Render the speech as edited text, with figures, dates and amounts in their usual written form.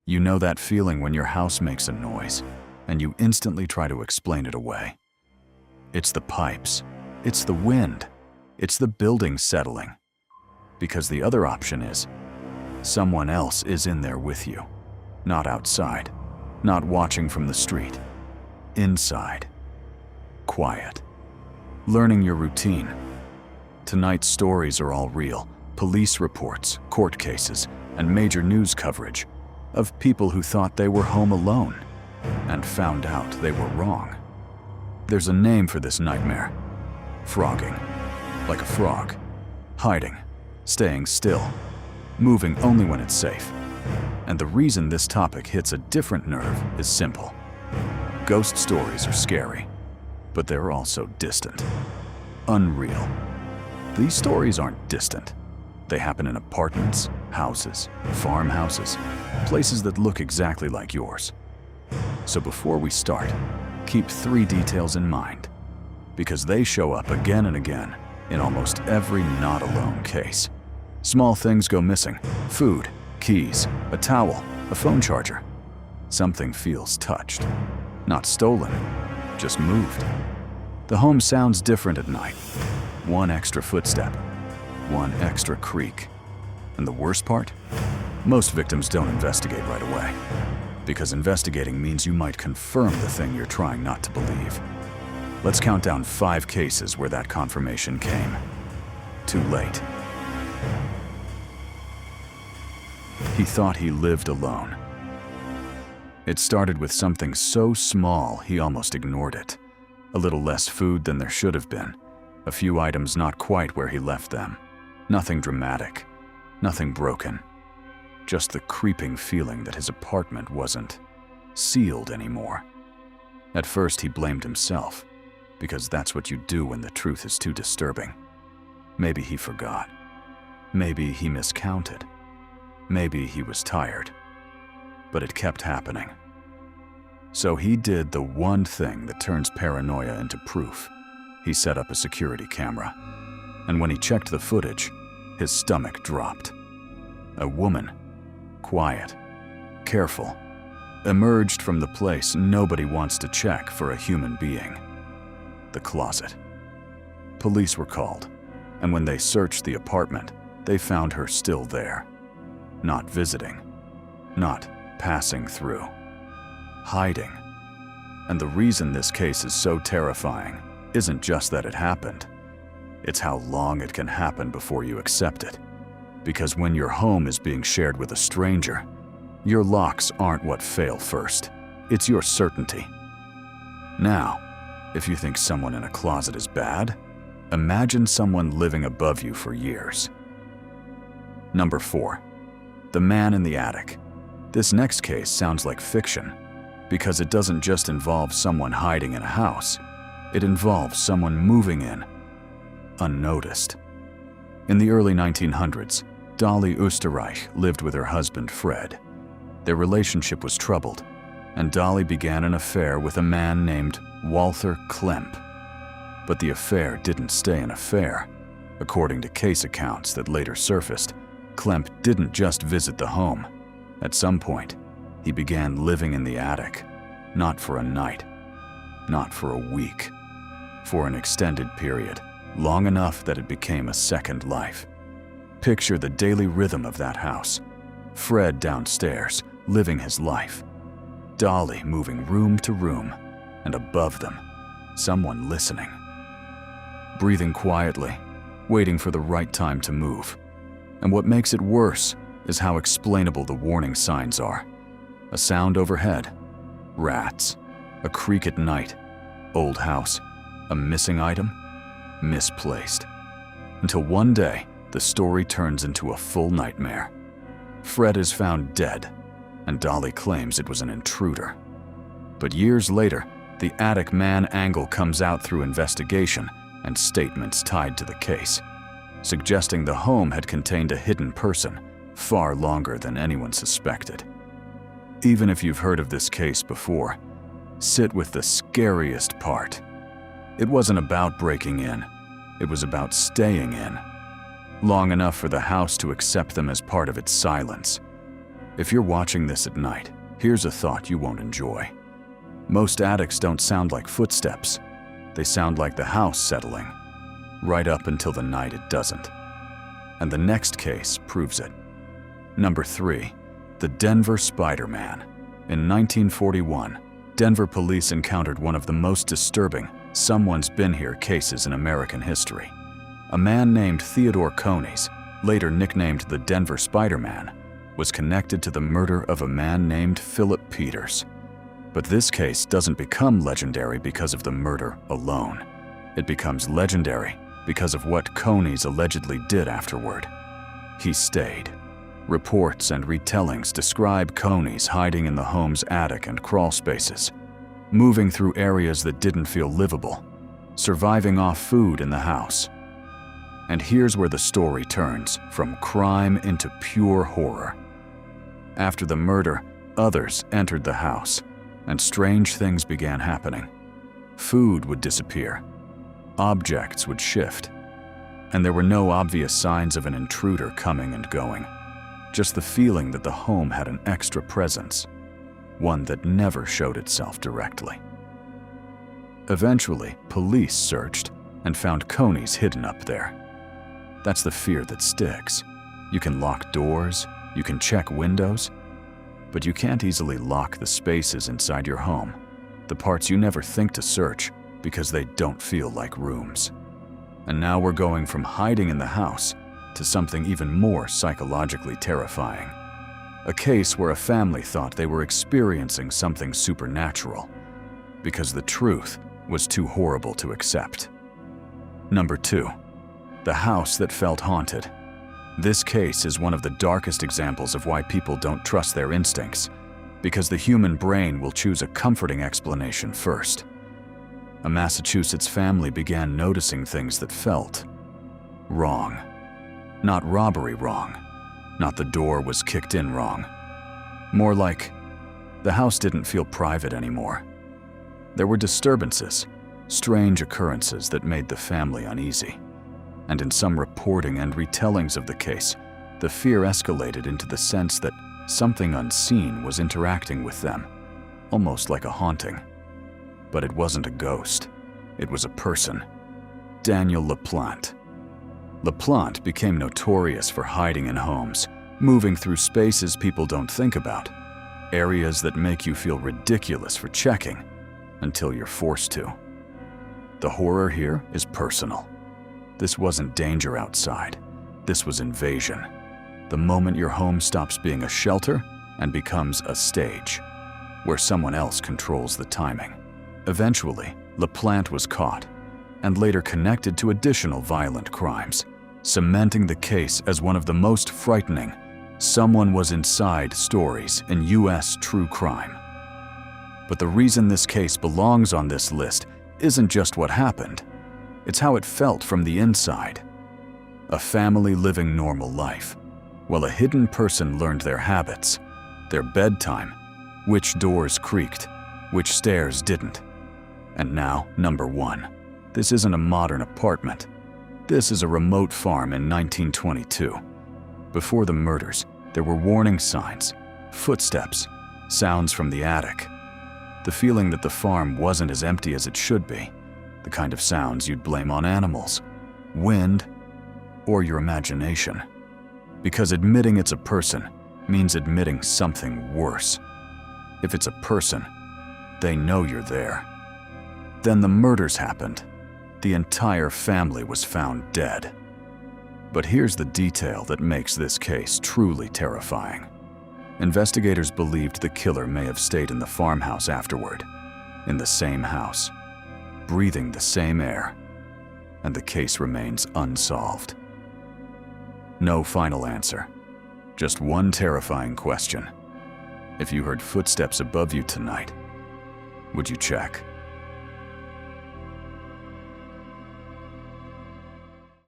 You know that feeling when your house makes a noise, and you instantly try to explain it away. It's the pipes, it's the wind, it's the building settling. Because the other option is, someone else is in there with you. Not outside, not watching from the street. Inside. Quiet. Learning your routine. Tonight's stories are all real. Police reports, court cases, and major news coverage of people who thought they were home alone and found out they were wrong. There's a name for this nightmare. Phrogging. Like a frog. Hiding. Staying still. Moving only when it's safe. And the reason this topic hits a different nerve is simple. Ghost stories are scary, but they're also distant. Unreal. These stories aren't distant. They happen in apartments, houses, farmhouses, places that look exactly like yours. So before we start, keep 3 details in mind, because they show up again and again in almost every not alone case. Small things go missing: food, keys, a towel, a phone charger. Something feels touched. Not stolen, just moved. The home sounds different at night. One extra footstep, one extra creak. And the worst part? Most victims don't investigate right away, because investigating means you might confirm the thing you're trying not to believe. Let's count down 5 cases where that confirmation came. Too late. He thought he lived alone. It started with something so small he almost ignored it. A little less food than there should have been. A few items not quite where he left them. Nothing dramatic. Nothing broken. Just the creeping feeling that his apartment wasn't sealed anymore. At first he blamed himself, because that's what you do when the truth is too disturbing. Maybe he forgot. Maybe he miscounted. Maybe he was tired. But it kept happening. So he did the one thing that turns paranoia into proof. He set up a security camera. And when he checked the footage, his stomach dropped. A woman, quiet, careful, emerged from the place nobody wants to check for a human being. The closet. Police were called, and when they searched the apartment, they found her still there. Not visiting. Not passing through. Hiding. And the reason this case is so terrifying isn't just that it happened. It's how long it can happen before you accept it. Because when your home is being shared with a stranger, your locks aren't what fail first. It's your certainty. Now, if you think someone in a closet is bad, imagine someone living above you for years. Number 4. The man in the attic. This next case sounds like fiction, because it doesn't just involve someone hiding in a house. It involves someone moving in, unnoticed. In the early 1900s, Dolly Österreich lived with her husband, Fred. Their relationship was troubled, and Dolly began an affair with a man named Walter Klemp. But the affair didn't stay an affair. According to case accounts that later surfaced, Klemp didn't just visit the home. At some point, he began living in the attic, not for a night, not for a week, for an extended period, long enough that it became a second life. Picture the daily rhythm of that house. Fred downstairs, living his life. Dolly moving room to room, and above them, someone listening. Breathing quietly, waiting for the right time to move. And what makes it worse is how explainable the warning signs are. A sound overhead, rats, a creak at night, old house, a missing item, misplaced. Until one day, the story turns into a full nightmare. Fred is found dead, and Dolly claims it was an intruder. But years later, the attic man angle comes out through investigation and statements tied to the case, suggesting the home had contained a hidden person far longer than anyone suspected. Even if you've heard of this case before, sit with the scariest part. It wasn't about breaking in, it was about staying in, long enough for the house to accept them as part of its silence. If you're watching this at night, here's a thought you won't enjoy. Most attics don't sound like footsteps. They sound like the house settling, right up until the night it doesn't. And the next case proves it. Number 3, the Denver Spider-Man. In 1941, Denver police encountered one of the most disturbing "someone's been here" cases in American history. A man named Theodore Coneys, later nicknamed the Denver Spider-Man, was connected to the murder of a man named Philip Peters. But this case doesn't become legendary because of the murder alone. It becomes legendary because of what Coneys allegedly did afterward. He stayed. Reports and retellings describe Coneys hiding in the home's attic and crawl spaces, moving through areas that didn't feel livable, surviving off food in the house. And here's where the story turns from crime into pure horror. After the murder, others entered the house, and strange things began happening. Food would disappear, objects would shift, and there were no obvious signs of an intruder coming and going. Just the feeling that the home had an extra presence, one that never showed itself directly. Eventually, police searched and found Coneys hidden up there. That's the fear that sticks. You can lock doors, you can check windows, but you can't easily lock the spaces inside your home, the parts you never think to search because they don't feel like rooms. And now we're going from hiding in the house to something even more psychologically terrifying. A case where a family thought they were experiencing something supernatural because the truth was too horrible to accept. Number 2, the house that felt haunted. This case is one of the darkest examples of why people don't trust their instincts, because the human brain will choose a comforting explanation first. A Massachusetts family began noticing things that felt wrong. Not robbery wrong, not the door was kicked in wrong. More like the house didn't feel private anymore. There were disturbances, strange occurrences that made the family uneasy. And in some reporting and retellings of the case, the fear escalated into the sense that something unseen was interacting with them, almost like a haunting. But it wasn't a ghost. It was a person. Daniel LaPlante. LaPlante became notorious for hiding in homes, moving through spaces people don't think about, areas that make you feel ridiculous for checking until you're forced to. The horror here is personal. This wasn't danger outside. This was invasion. The moment your home stops being a shelter and becomes a stage, where someone else controls the timing. Eventually, LaPlante was caught and later connected to additional violent crimes, cementing the case as one of the most frightening "someone was inside" stories in U.S. true crime. But the reason this case belongs on this list isn't just what happened. It's how it felt from the inside. A family living normal life, while a hidden person learned their habits, their bedtime, which doors creaked, which stairs didn't. And now, number 1. This isn't a modern apartment. This is a remote farm in 1922. Before the murders, there were warning signs, footsteps, sounds from the attic. The feeling that the farm wasn't as empty as it should be. The kind of sounds you'd blame on animals, wind, or your imagination. Because admitting it's a person means admitting something worse. If it's a person, they know you're there. Then the murders happened. The entire family was found dead. But here's the detail that makes this case truly terrifying. Investigators believed the killer may have stayed in the farmhouse afterward, in the same house, breathing the same air, and the case remains unsolved. No final answer, just one terrifying question. If you heard footsteps above you tonight, would you check?